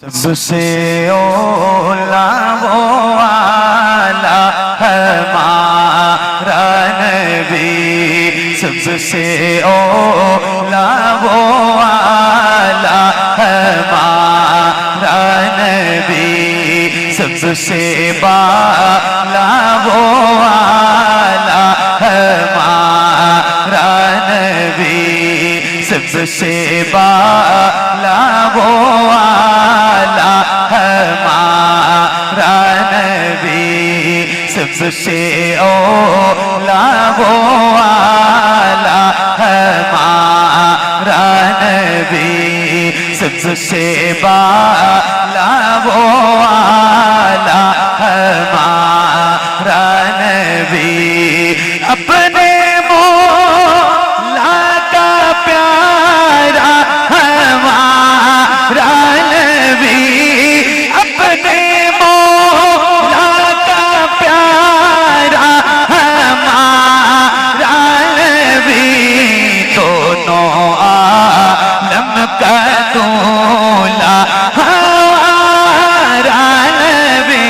सबसे ओला वो आला हमारा नबी, सबसे ओला वो आला हमारा नबी, सबसे बाला वो आला हमारा नबी, सबसे बाला वो आला हमारा नबी, सबसे ओला वो आला हमारा नबी, सबसे बाला वो आला हमारा नबी, अपने मौला का प्यारा हमारा नबी, अपने मौला का प्यारा हमारा नबी, दोनों आलम का दूल्हा हमारा नबी,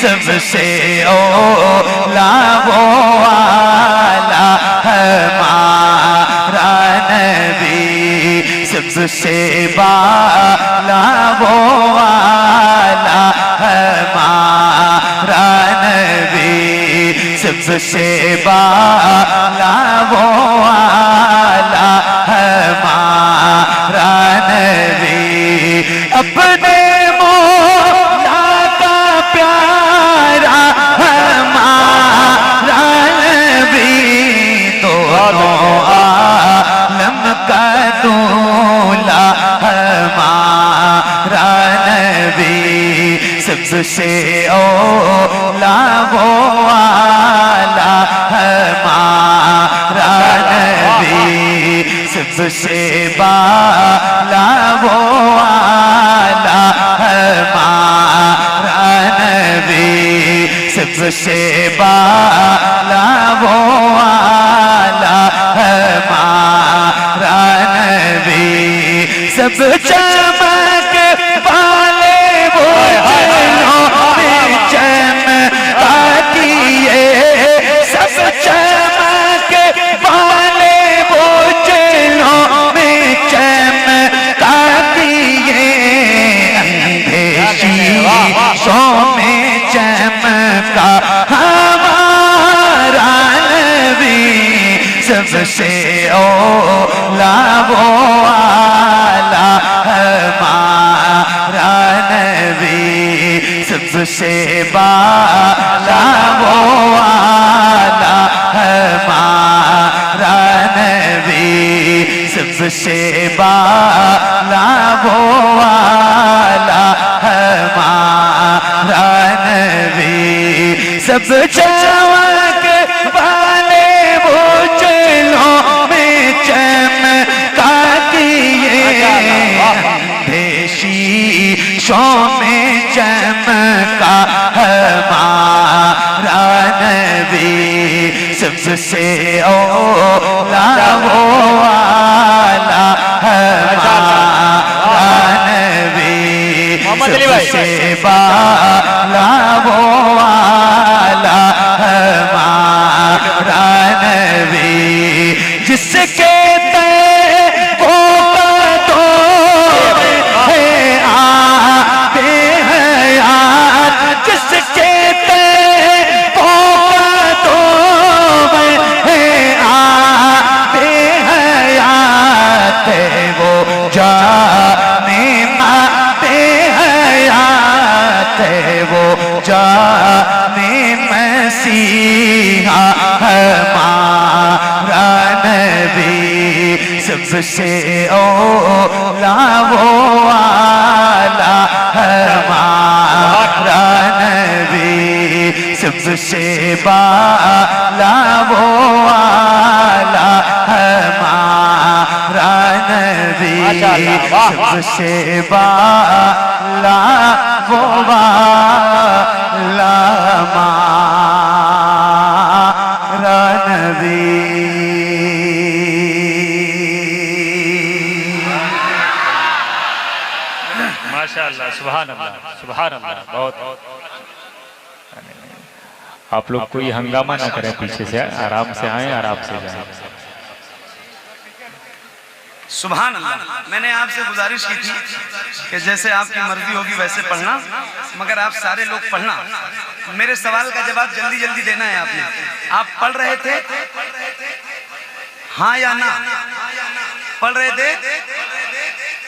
सबसे ओला वो आला हमारा नबी, सबसे बाला वो आला हमारा नबी, सबसे बाला वो आला हमारा नबी, अपने मौला का प्यारा हमारा नबी, दोनों आलम का दूल्हा हमारा नबी, सबसे ओला वो आला हमारा नबी, सबसे बाला वो आला हमारा नबी, सबसे बाला वो आला हमारा नबी, सब चमक वाले वो चेहरों में चमका दिए, सब चमक वाले वो चेहरों में चमका दिए, अंधे शीशों में चमका हमारा नबी, सबसे ओला वो आला हमारा नबी, सबसे बाला वो आला हमारा नबी, सबसे बाला वो आला हमारा नबी, सब चमक वाले वो चेहरों में चमका दिए, शीशों में चमका हमारा नबी, सबसे ओला वो आला हमारा नबी, सबसे बाला वो आला हमारा नबी, जिसके जाने मसीहा हमारा नबी, सबसे ओला वो आला हमारा नबी, सबसे बाला वो आला हमारा नबी, सबसे बाला वो आला हमारा नबी। माशाअल्लाह। सुभान अल्लाह, सुभान अल्लाह। बहुत आप लोग कोई हंगामा ना करें, पीछे से आराम से आए, आराम से जाएं। सुभान अल्लाह। मैंने आपसे गुजारिश की थी कि जैसे आपकी मर्जी होगी वैसे पढ़ना, मगर आप सारे लोग पढ़ना। मेरे सवाल का जवाब जल्दी जल्दी देना है आपने। आप पढ़ रहे थे हाँ या ना? पढ़ रहे थे?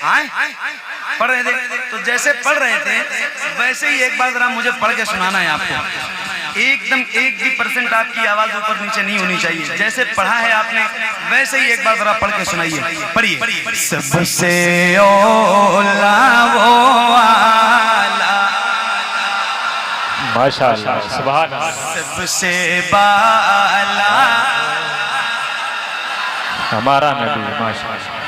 हाँ पढ़ रहे थे। तो जैसे पढ़ रहे थे वैसे ही एक बार जरा मुझे पढ़ के सुनाना है आपको। एकदम 1% आपकी आवाज ऊपर नीचे नहीं होनी चाहिए। जैसे पढ़ा है आपने वैसे ही एक बार जरा पढ़ के सुनाइए। पढ़िए। सबसे ओला वो आला, माशाअल्लाह, सुभान अल्लाह। सबसे बाला हमारा नबी, माशाअल्लाह।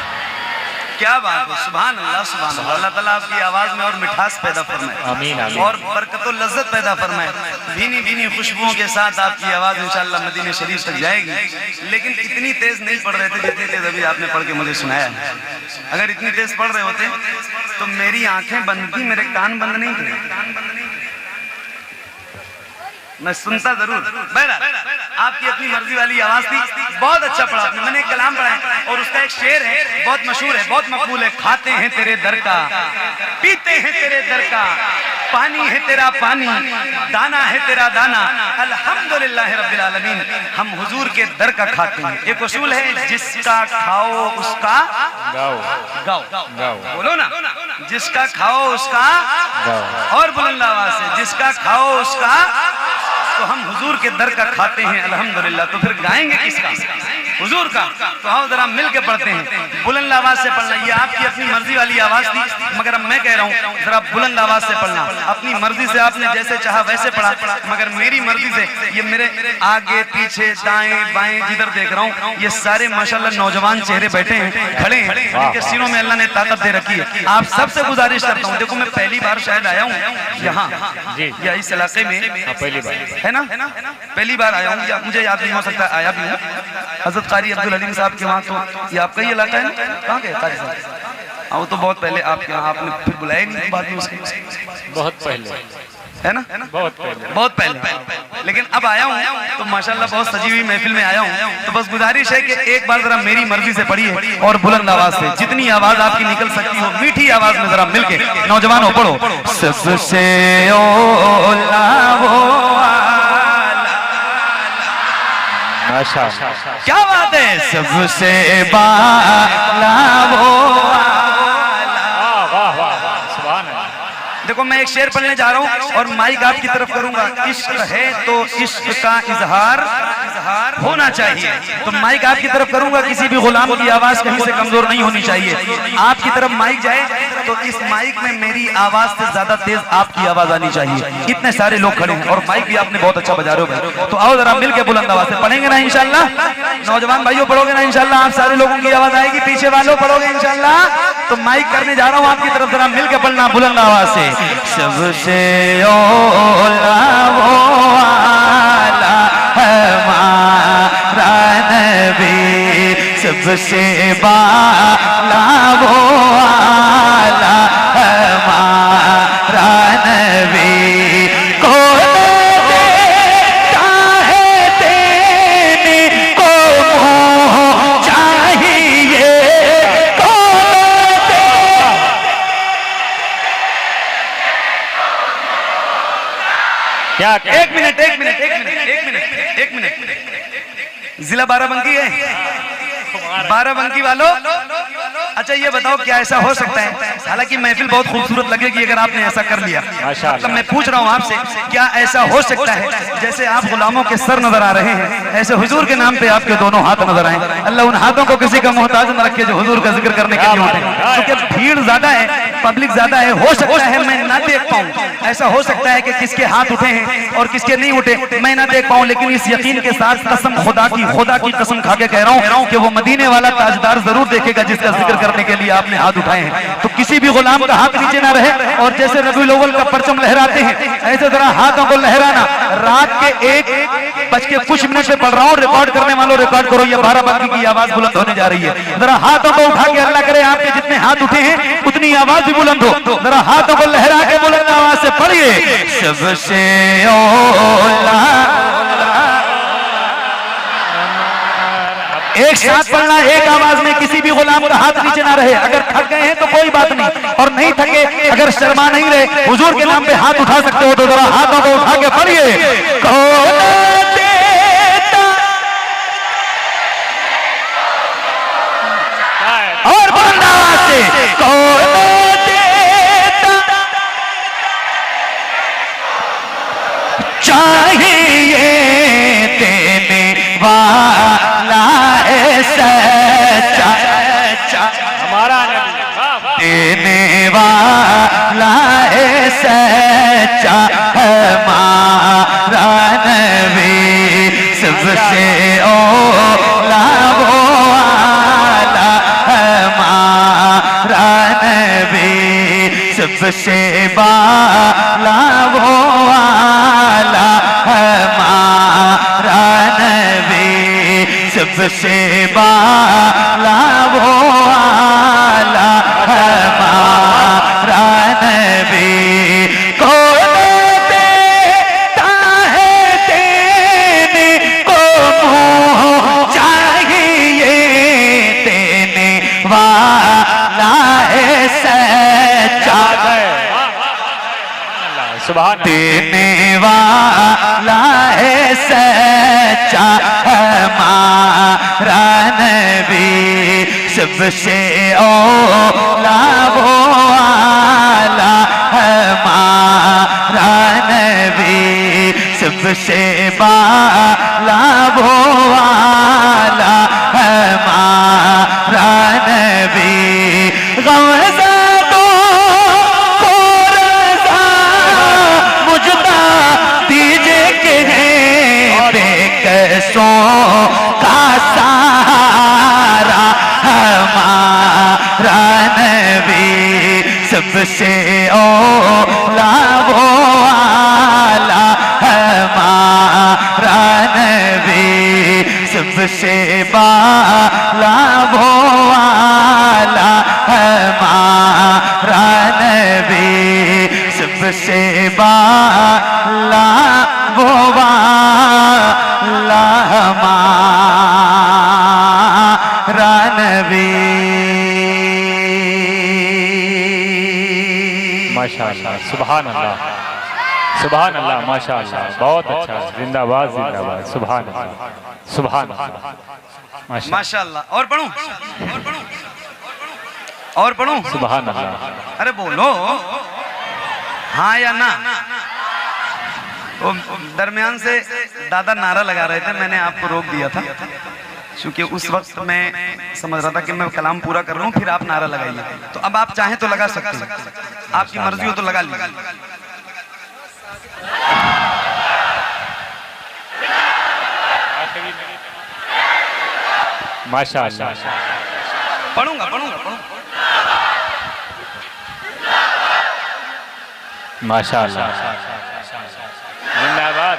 क्या बात है, सुभान अल्लाह, सुभान अल्लाह। अल्लाह ताला आपकी आवाज में और मिठास पैदा फरमाए, आमीन आमीन, और बरकत और लज्जत पैदा फरमाए। भीनी भीनी खुशबुओं के साथ आपकी आवाज इंशाअल्लाह मदीने शरीफ तक जाएगी। लेकिन इतनी तेज नहीं पढ़ रहे थे जितनी तेज अभी आपने पढ़ के मुझे सुनाया है। अगर इतनी तेज पढ़ रहे होते तो मेरी आंखें बंद थी, मेरे कान बंद नहीं थे, मैं सुनता जरूर। बहरहाल आपकी अपनी मर्जी वाली आवाज थी, बहुत अच्छा पढ़ा आपने। मैंने एक कलाम पढ़ा है और उसका एक शेर है, बहुत मशहूर है, बहुत मकबूल है। खाते हैं तेरे दर का, पीते हैं तेरे दर का, पानी है तेरा पानी, दाना है तेरा दाना, अल्हम्दुलिल्लाह रब्बिल आलमीन। हम हुजूर के दर का खाते हैं। एक उसूल है, जिसका खाओ उसका गाओ गाओ गाओ, बोलो ना, जिसका खाओ उसका गाओ। और बुलंद आवाज से, जिसका खाओ उसका। तो हम हुजूर के दर का खाते हैं अल्हम्दुलिल्लाह। तो फिर गाएंगे किसका? हुजूर का। तो आओ जरा मिल के पढ़ते हैं, बुलंद आवाज से पढ़ना। ये आपकी अपनी मर्जी वाली आवाज थी, मगर अब मैं कह रहा हूँ जरा बुलंद आवाज से पढ़ना। अपनी मर्जी से आपने जैसे चाहा वैसे पढ़ा, मगर मेरी मर्जी से। ये मेरे आगे पीछे दाएं बाएं जिधर देख रहा हूँ, ये सारे माशाल्लाह नौजवान चेहरे बैठे हैं, खड़े हैं, इनके सीनों में अल्लाह ने ताकत दे रखी है। आप सबसे गुजारिश करता हूँ, देखो मैं पहली बार शायद आया हूँ यहाँ या इस इलाके में, पहली बार है ना, पहली बार आया हूँ, या मुझे याद नहीं हो सकता आया भी हूँ। हजरत कारी अब्दुल हलीम साहब के वहाँ, तो ये आपका ही इलाका है ना? कहाँ के कारी साहब? हाँ, वो तो बहुत पहले आपके यहाँ, आपने फिर बुलाया नहीं बाद में उसके, बहुत पहले, है ना, बहुत पहले, बहुत पहले। लेकिन अब आया हूँ तो माशाल्लाह बहुत सजी हुई महफिल में आया हूँ। तो बस गुजारिश है कि एक बार जरा मेरी मर्जी से पढ़िए और बुलंद आवाज से, जितनी आवाज आपकी निकल सकती हो, मीठी आवाज में जरा मिलके नौजवानों पढ़ो। सबसे ओला वो माशाअल्लाह, क्या बात है, सबसे बाला वो। वाह वाह वाह, सुभान अल्लाह। देखो मैं एक शेर पढ़ने जा रहा हूँ और माइक आपकी तरफ करूंगा। इश्क है तो इश्क का इजहार होना चाहिए। तो माइक आपकी तरफ करूंगा, किसी भी गुलाम की आवाज कहीं से कमजोर नहीं होनी चाहिए। आपकी तरफ माइक जाए तो इस माइक में मेरी आवाज से ज्यादा तेज आपकी आवाज आनी चाहिए। इतने सारे लोग खड़े हैं और माइक भी आपने बहुत अच्छा बजा रहे हो भाई। तो आओ जरा मिलके बुलंद आवाज से पढ़ेंगे ना इंशाल्लाह। नौजवान भाइयों पढ़ोगे ना इंशाल्लाह? आप सारे लोगों की आवाज आएगी, पीछे वालों पढ़ोगे इंशाल्लाह? तो माइक करने जा रहा हूँ आपकी तरफ, जरा मिलके पढ़ना बुलंद आवाज से। सबसे ओला वो आला हमारा नबी, सबसे बाला वो आला हमारा नबी। क्या एक मिनट जिला बाराबंकी है, बाराबंकी वालों। अच्छा ये बताओ क्या ऐसा हो सकता है, हालांकि महफिल बहुत खूबसूरत लगेगी अगर आपने ऐसा कर लिया, मतलब मैं पूछ रहा हूँ आपसे, क्या ऐसा हो सकता है जैसे आप गुलामों के सर नजर आ रहे हैं, ऐसे हुजूर के नाम पे आपके दोनों हाथ नजर आए? अल्लाह उन हाथों को किसी का मोहताज न रखे जो हुजूर का जिक्र करने के लिए होते हैं, क्योंकि भीड़ ज्यादा है, पब्लिक ज्यादा है। हो सकता है मैं ना देख पाऊं। ऐसा हो सकता है कि किसके हाथ उठे हैं और किसके नहीं उठे, मैं ना देख पाऊं, लेकिन इस यकीन के साथ कसम खुदा की कसम खा के कह रहा हूं कि वो मदीने वाला ताजदार जरूर देखेगा जिसका जिक्र करने के लिए आपने हाथ उठाए हैं। तो किसी भी गुलाम का हाथ नीचे ना रहे, और जैसे रबीउल अव्वल का परचम लहराते हैं ऐसे जरा हाथों को लहराना। रात के 1:कुछ पे पढ़ रहा हूँ, रिकॉर्ड करने वालों रिकॉर्ड करो, ये 12 बंदी की आवाज बुलंद होने जा रही है। जरा हाथों को उठा के अल्लाह करे आपके जितने हाथ उठे हैं उतनी आवाज भी बुलंद हो। जरा हाथों को लहरा के बुलंद आवाज से पढ़िए, सबसे औला। एक साथ पढ़ना, एक आवाज में, किसी भी गुलाम का हाथ नीचे ना रहे। अगर थक गए हैं तो कोई बात नहीं, और नहीं थके, अगर शर्मा नहीं रहे, हुजूर के नाम पे हाथ उठा सकते हो तो जरा हाथों को उठा के पढ़िए, कौन देता और बुलंद आवाज से, कौन देता चाहिए देने वाला है सच्चा, हमारा देने वाला है सच्चा हमारा नबी, सबसे औला वो वाला हमारा नबी, सबसे बाला वो वाला हमारा नबी, सबसे बाला वो वाला हमारा नबी। कौन देता है देने को मुँह चाहिए देने वाला है सच्चा, सुभान देने वाला है सच्चा हमारा नबी, सबसे औला वो वाला हमारा नबी, सबसे बाला वो वाला हमारा नबी। गमज़दों को रज़ा मुझदा दीजिए कि है बेकसों का सहारा हमारा नबी, सबसे औला वो वाला हमारा नबी, सबसे बाला वो वाला हमारा नबी, सबसे बाला वो वाला हमारा नबी। माशाअल्लाह, सुभान अल्लाह, सुभान अल्लाह, माशाअल्लाह, बहुत अच्छा, जिंदाबाद जिंदाबाद, सुभान अल्लाह, सुभान अल्लाह, माशाअल्लाह। और पढ़ूं, और पढ़ूं, सुभान अल्लाह। अरे बोलो हाँ या ना। तो दरमियान से दादा नारा लगा रहे थे, मैंने आपको रोक दिया था क्योंकि उस वक्त मैं समझ रहा था कि मैं कलाम पूरा कर रहा हूँ, फिर आप नारा लगाइए। तो अब आप चाहें तो लगा सकते हैं, आपकी मर्जी हो तो लगा लीजिए। माशाअल्लाह, पढ़ूंगा पढ़ूंगा पढ़ूंगा। माशाअल्लाह, जिंदाबाद,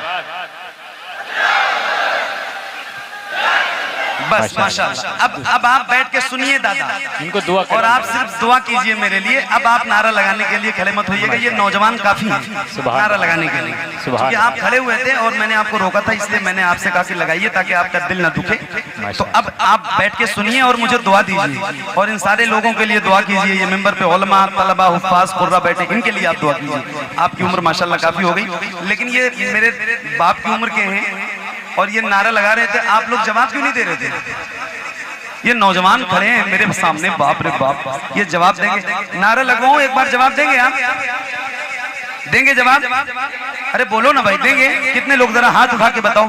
बस माशाअल्लाह। अब आप बैठ के सुनिए दादा, इनको दुआ और आप सिर्फ दुआ कीजिए मेरे लिए। अब आप नारा लगाने के लिए खड़े मत होइएगा, ये नौजवान काफी हैं नारा लगाने के लिए, क्योंकि आप खड़े हुए थे और मैंने आपको रोका था, इसलिए मैंने आपसे कहा कि लगाइए ताकि आपका दिल ना दुखे। तो अब आप बैठ के सुनिए और मुझे दुआ दीजिए, और इन सारे लोगों के लिए दुआ कीजिए। ये मेंबर पे उलमा, तलबा, हुफ्फाज, कुर्रा बैठे, इनके लिए आप दुआ कीजिए। आपकी उम्र माशाल्लाह काफी हो गई, लेकिन ये मेरे बाप की उम्र के हैं और ये नारा लगा रहे थे, आप लोग जवाब क्यों नहीं दे रहे थे? ये नौजवान खड़े हैं मेरे सामने, बाप रे बाप, ये जवाब देंगे? नारा लगवाऊं, एक बार जवाब देंगे आप? देंगे जवाब? अरे बोलो ना भाई, देंगे? कितने लोग, जरा हाथ उठा के बताओ।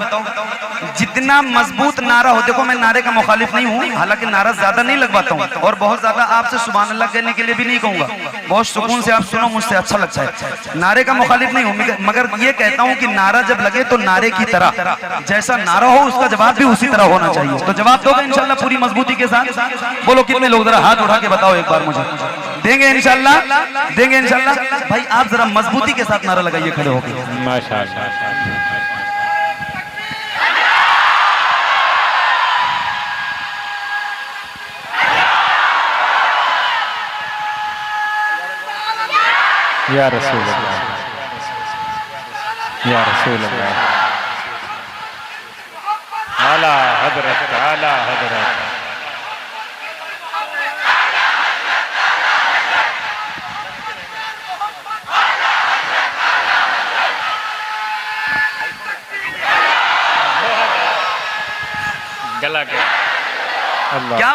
जितना मजबूत नारा हो, देखो मैं नारे का मुखालिफ नहीं हूँ, हालांकि नारा ज्यादा नहीं लगवाता हूँ और बहुत ज्यादा आपसे सुभान अल्लाह कहने के लिए भी नहीं कहूंगा, बहुत सुकून से आप सुनो, मुझसे अच्छा लगता है। नारे का मुखालिफ नहीं हूँ, मगर ये कहता हूँ कि नारा जब लगे तो नारे की तरह, जैसा नारा हो उसका जवाब भी उसी तरह होना चाहिए। तो जवाब दोगे इंशाल्लाह पूरी मजबूती के साथ? बोलो कितने लोग, जरा हाथ उठा के बताओ एक बार मुझे। देंगे इंशाल्लाह? देंगे इंशाल्लाह? भाई आप जरा मजबूती के साथ नारा लगाइए खड़े होकर। माशाअल्लाह। या रसूल अल्लाह, या रसूल अल्लाह, आला हजरत, आला हजरत। गला के अल्लाह। क्या